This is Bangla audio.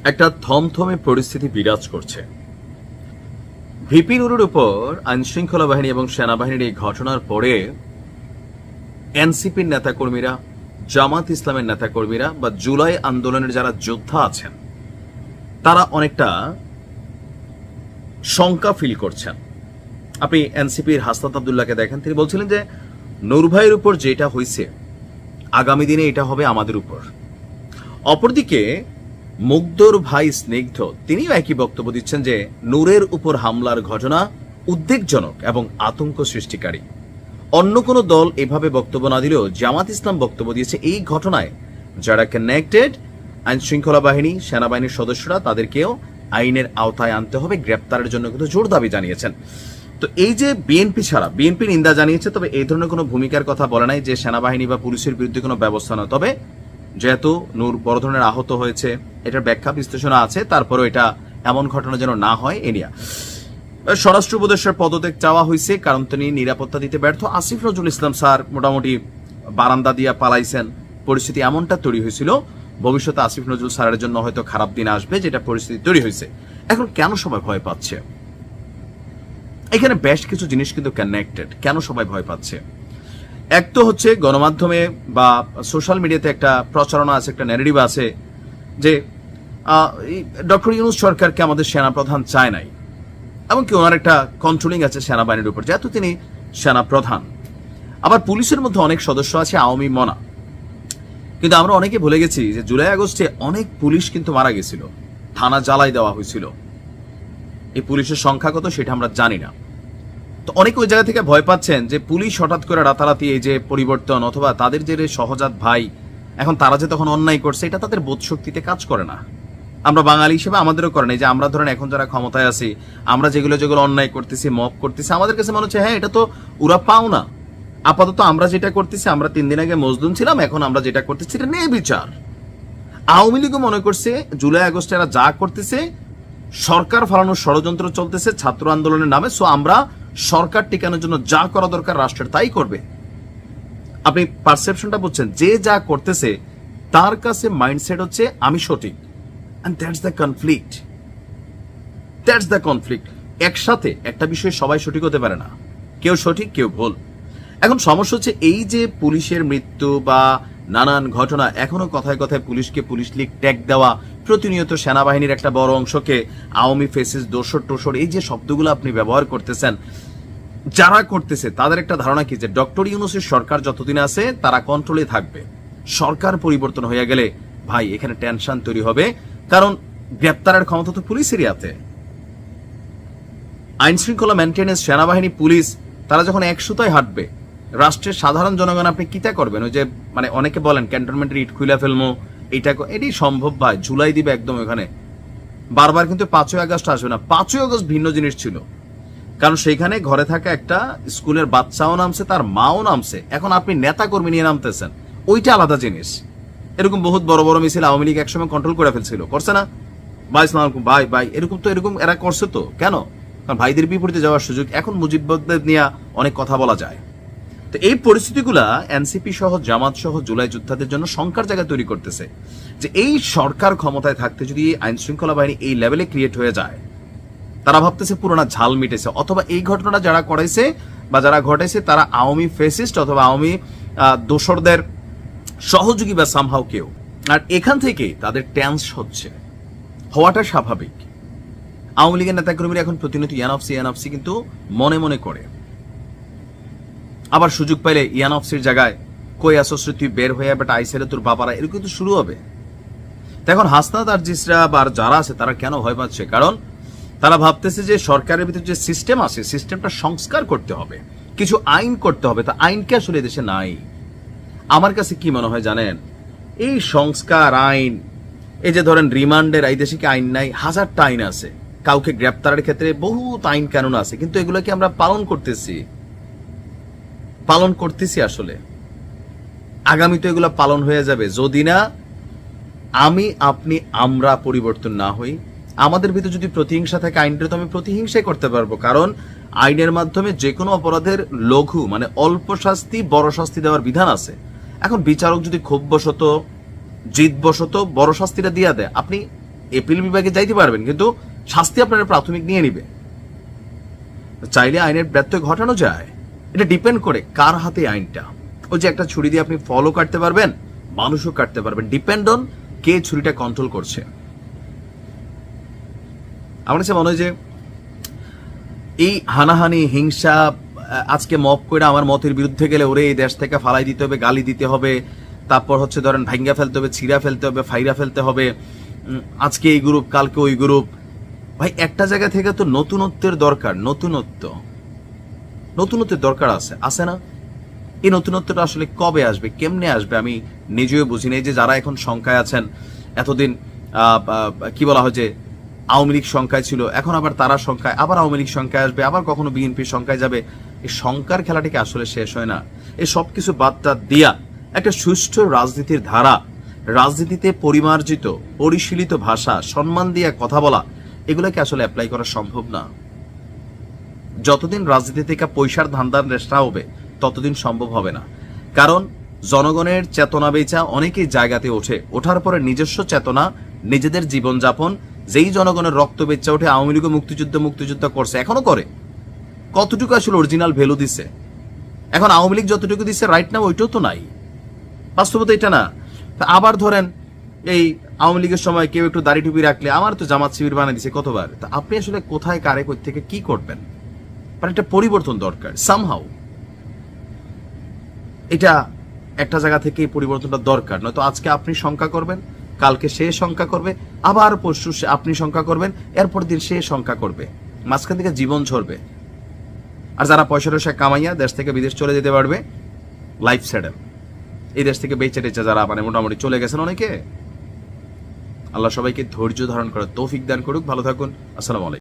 একটা থমথমে পরিস্থিতি বিরাজ করছে। ভিপি নুরুর উপর আইনশৃঙ্খলা বাহিনী এবং সেনাবাহিনীর এই ঘটনার পরে এনসিপির নেতাকর্মীরা, জামাত ইসলামের নেতাকর্মীরা বা জুলাই আন্দোলনের যারা যোদ্ধা আছেন তারা অনেকটা শঙ্কা ফিল করছেন। আপনি এনসিপির হাসনাত আব্দুল্লাহকে দেখেন, তিনি বলছিলেন যে নূর ভাইয়ের উপর যেটা হয়েছে আগামী দিনে এটা হবে আমাদের উপর। অপরদিকে মুগ্ধর ভাই স্নিগ্ধ তিনিও একই বক্তব্য দিচ্ছেন যে নূরের উপর হামলার ঘটনা উদ্বেগজনক এবং আতঙ্ক সৃষ্টিকারী। অন্য কোনো দল এভাবে বক্তব্য না দিলেও জামাত ইসলাম বক্তব্য দিয়েছে এই ঘটনায় যারা কানেক্টেড আইন শৃঙ্খলা বাহিনী, সেনাবাহিনীর সদস্যরা তাদেরকেও আইনের আওতায় আনতে হবে, গ্রেপ্তারের জন্য কিন্তু জোর দাবি জানিয়েছেন। তো এই যে বিএনপি ছাড়া, বিএনপি নিন্দা জানিয়েছে, তবে এই ধরনের কোনো ভূমিকার কথা বলে নাই যে সেনাবাহিনী বা পুলিশের বিরুদ্ধে কোনো ব্যবস্থা নয়। তবে যেহেতু নূর বড় ধরনের আহত হয়েছে, এটার ব্যাখ্যা বিশ্লেষণা আছে, তারপরও এটা এমন ঘটনা যেন না হয় এ নিয়ে স্বরাষ্ট্র উপদেষ্টার পদত্যাগ চাওয়া হয়েছে, কারণ তিনি নিরাপত্তা দিতে ব্যর্থ। আসিফ নজরুল ইসলাম স্যার মোটামুটি বারান্দা দিয়া পালাইছেন, পরিস্থিতি এমনটা তৈরি হয়েছিল ভবিষ্যতে আসিফ নজরুল স্যারের জন্য হয়তো খারাপ দিন আসবে, যেটা পরিস্থিতি তৈরি হয়েছে। এখন কেন সবাই ভয় পাচ্ছে? এখানে বেশ কিছু জিনিস কিন্তু কানেক্টেড। কেন সবাই ভয় পাচ্ছে? এক তো হচ্ছে গণমাধ্যমে বা সোশ্যাল মিডিয়াতে একটা প্রচারণা আছে, একটা ন্যারেটিভ আছে যে ডক্টর ইউনূস সরকারকে আমাদের সেনাপ্রধান চায় নাই, এমনকি ওনার একটা কন্ট্রোলিং আছে সেনাবাহিনীর উপর, যেহেতু তিনি সেনাপ্রধান। আবার পুলিশের মধ্যে অনেক সদস্য আছে আওয়ামী মনা। কিন্তু আমরা অনেকে ভুলে গেছি যে জুলাই আগস্টে অনেক পুলিশ কিন্তু মারা গেছিল, থানা জ্বালাই দেওয়া হয়েছিল। এই পুলিশের সংখ্যা কত সেটা আমরা জানি না। তো অনেকে ওই জায়গা থেকে ভয় পাচ্ছেন যে পুলিশ হঠাৎ করে রাতারাতি এই যে পরিবর্তন, অথবা তাদের যে সহজাত ভাই এখন তারা যে তখন অন্যায় করছে, এটা তাদের বোধ শক্তিতে কাজ করে না। আমরা বাঙালি হিসেবে আমাদেরও করে নাই যে আমরা ধরেন এখন যারা ক্ষমতায় আছি, আমরা যেগুলো যেগুলো অন্যায় করতেছি, মব করতেছি, আমাদের কাছে মনে হচ্ছে হ্যাঁ এটা তো ওরা পাও না। আপাতত আমরা যেটা করতেছি, আমরা 3 দিন আগে মজলুম ছিলাম, এখন আমরা যেটা করতেছি এটা নিয়ে বিচার। আওয়ামী লীগও মনে করছে জুলাই আগস্টে এরা যা করতেছে সরকার ফালানোর ষড়যন্ত্র চলতেছে ছাত্র আন্দোলনের নামে, সো আমরা সরকার টিকানোর জন্য যা করা দরকার রাষ্ট্রের তাই করবে। আপনি পারসেপশনটা বুঝছেন? যে যা করতেছে তার কাছে মাইন্ডসেট হচ্ছে আমি সঠিক, and that's the conflict. That's the conflict. একসাথে একটা বিষয়ে সবাই সঠিক হতে পারে না, কেউ সঠিক কেউ ভুল। এখন সমস্যা হচ্ছে এই যে পুলিশের মৃত্যু বা নানান ঘটনা, এখনো কথায় কথায় পুলিশকে পুলিশ লীগ ট্যাগ দেওয়া, প্রতিনিয়ত সেনাবাহিনীর একটা বড় অংশকে আওয়ামী ফেসিস, দোসর টোসর, এই যে শব্দগুলো আপনি ব্যবহার করতেছেন, যারা করতেছে তাদের একটা ধারণা কি যে ডক্টর ইউনূসের সরকার যতদিন আছে তারা কন্ট্রোলে থাকবে, সরকার পরিবর্তন হয়ে গেলে ভাই এখানে টেনশন তৈরি হবে, কারণ গ্রেপ্তারের ক্ষমতা তো পুলিশেরই আছে। আইন শৃঙ্খলা মেনটেনেন্স, সেনাবাহিনী, পুলিশ, তারা যখন এক সুতায় হাঁটবে, রাষ্ট্রের সাধারণ জনগণ আপনি কিতা করবেন? ওই যে মানে অনেকে বলেন ক্যান্টনমেন্টের ইট খুলে ফেলবো, এটাই সম্ভব ভাই, ঝুলাই দিবে একদম ওখানে। বারবার কিন্তু 5ই আগস্ট আসবে না। 5ই আগস্ট ভিন্ন জিনিস ছিল, কারণ সেইখানে ঘরে থাকা একটা স্কুলের বাচ্চাও নামছে, তার মাও নামছে। এখন আপনি নেতা কর্মী নিয়ে নামতেছেন, ওইটা আলাদা জিনিস। এরকম বহুত বড় বড় মিছিল আওয়ামী লীগ একসময় কন্ট্রোল করে ফেলছিল, করছে না? ভাই সালাম ভাই ভাই, এরকম এরা করছে তো কেন? কারণ ভাইদের বিপরীতে যাওয়ার সুযোগ। এখন মুজিবদের নিয়ে অনেক কথা বলা যায়। তো এই পরিস্থিতিগুলা এনসিপি সহ জামাত সহ জুলাই যোদ্ধাদের জন্য শঙ্কার জায়গা তৈরি করতেছে যে এই সরকার ক্ষমতায় থাকতে যদি আইন শৃঙ্খলা বাহিনী এই লেভেলে ক্রিয়েট হয়ে যায়, তারা ভাবতেছে পুরোনা ঝাল মিটেছে, অথবা এই ঘটনাটা যারা করাইছে বা যারা ঘটাইছে তারা আওয়ামী ফেসিস্ট অথবা আওয়ামী দোসরদের সহযোগী বা সামহাও কেউ। আর এখান থেকে তাদের টেন্স হওয়াটা স্বাভাবিক। আওয়ামী লীগের নেতাকর্মীরা এখন প্রতিনিয়ত ইয়ানফসি কিন্তু মনে মনে করে, আবার সুযোগ পাইলে ইয়ানফসির জায়গায় কই আসস তুই বের হয়ে বাট আইসেলে তোর বাবারা, এরকম কিন্তু শুরু হবে। এখন হাসনাত আর জিসরা বা যারা আছে তারা কেন ভয় পাচ্ছে? কারণ তারা ভাবতেছে যে সরকারের ভিতরে যে সিস্টেম আছে, সিস্টেমটা সংস্কার করতে হবে, কিছু আইন করতে হবে। তা আইনকে আসলে দেশে নাই। আমার কাছে কি মনে হয় জানেন, এই সংস্কার আইন, এই যে ধরেন রিমান্ডের, এই দেশে কি আইন নাই? হাজারটা আইন আছে। কাউকে গ্রেপ্তারের ক্ষেত্রে বহুত আইন কানুন আছে, কিন্তু এগুলো কি আমরা পালন করতেছি আসলে? আগামী তো এগুলো পালন হয়ে যাবে যদি না আমরা পরিবর্তন না হই। আমাদের ভিতরে যদি প্রতিহিংসা থাকে, আইনটা তো আমি প্রতিহিংসাই করতে পারবো, কারণ আইনের মাধ্যমে যে কোনো অপরাধের লঘু মানে অল্প শাস্তি বড় শাস্তি দেওয়ার বিধান আছে। এখন বিচারক যদি ক্ষোভবশত জিদবশত বড় শাস্তিটা দিয়ে দেয়, আপনি এপিল বিভাগে যাইতে পারবেন, কিন্তু শাস্তি আপনারা প্রাথমিক নিয়ে নিবে। চাইলে আইনের ব্যত্যয় ঘটানো যায়, এটা ডিপেন্ড করে কার হাতে আইনটা। ওই যে একটা ছুরি দিয়ে আপনি ফলও কাটতে পারবেন, মানুষও কাটতে পারবেন, ডিপেন্ড অন কে ছুরিটা কন্ট্রোল করছে। আমার কাছে মনে হয় যে এই হানাহানি, হিংসা, আজকে মপ করে আমার মতের বিরুদ্ধে গেলে ওরে এই দেশ থেকে ফালাই দিতে হবে, গালি দিতে হবে, তারপর হচ্ছে ধরেন ভাঙ্গা ফেলতে হবে, ছিঁড়া ফেলতে হবে, ফাইরা ফেলতে হবে, আজকে এই গ্রুপ কালকে ওই গ্রুপ। ভাই একটা জায়গা থেকে তো নতুনত্বের দরকার, নতুনত্বের দরকার আছে না? এই নতুনত্বটা আসলে কবে আসবে, কেমনে আসবে আমি নিজেও বুঝি না। এই যে যারা এখন শঙ্কায় আছেন, এতদিন কি বলা হয় যে আওয়ামী লীগ সংখ্যায় ছিল, এখন আবার তারা সংখ্যায়, আবার আওয়ামী লীগ সংখ্যায় আসবে, আবার কখনো বিএনপি সংখ্যায় যাবে। এই সংখ্যার খেলাটিকে আসলে শেষ হয় না। এই সবকিছু বাদটা দিয়া একটা সুষ্ঠু রাজনীতির ধারা, রাজনীতিতে পরিমার্জিত পরিশীলিত ভাষা, সম্মান দিয়ে কথা বলা, এগুলোকে আসলে অ্যাপ্লাই করা সম্ভব না। যতদিন রাজনীতি থেকে পয়সার ধান্দার নেশা হবে ততদিন সম্ভব হবে না। কারণ জনগণের চেতনা বেচা অনেকেই জায়গাতে ওঠার পরে নিজস্ব চেতনা, নিজেদের জীবনযাপন, যেই জনগণের রক্ত বেচা ওঠে, আওয়ামী লীগ মুক্তিযুদ্ধ করছে, এখনো করে, কতটুকু আসলে অরিজিনাল ভ্যালু দিছে? এখন আওয়ামী লীগ যতটুকু দিচ্ছে রাইট না, ওইটাও তো নাই, বাস্তবতা এটা না। আবার ধরেন এই আওয়ামী লীগের সময় কেউ একটু দাড়ি টুপি রাখলে আমার তো জামাত শিবির বানিয়ে দিছে কতবার। তা আপনি আসলে কোথায় কারে কই থেকে কি করবেন? মানে একটা পরিবর্তন দরকার সামহাউ। এটা একটা জায়গা থেকে এই পরিবর্তনটা দরকার, নয়তো আজকে আপনি শঙ্কা করবেন, কালকে সে শঙ্কা করবে, আবার পরশু আপনি শঙ্কা করবেন, এরপর দিন সে শঙ্কা করবে, মাঝখান থেকে জীবন ঝরবে। আর যারা পয়সা টয়সা কামাইয়া দেশ থেকে বিদেশ চলে যেতে পারবে, লাইফ সেটেল। এই দেশ থেকে বেঁচে টেচে যারা মানে মোটামুটি চলে গেছেন অনেকে, আল্লাহ সবাইকে ধৈর্য ধারণ করার তৌফিক দান করুক। ভালো থাকুন, আসসালামু আলাইকুম।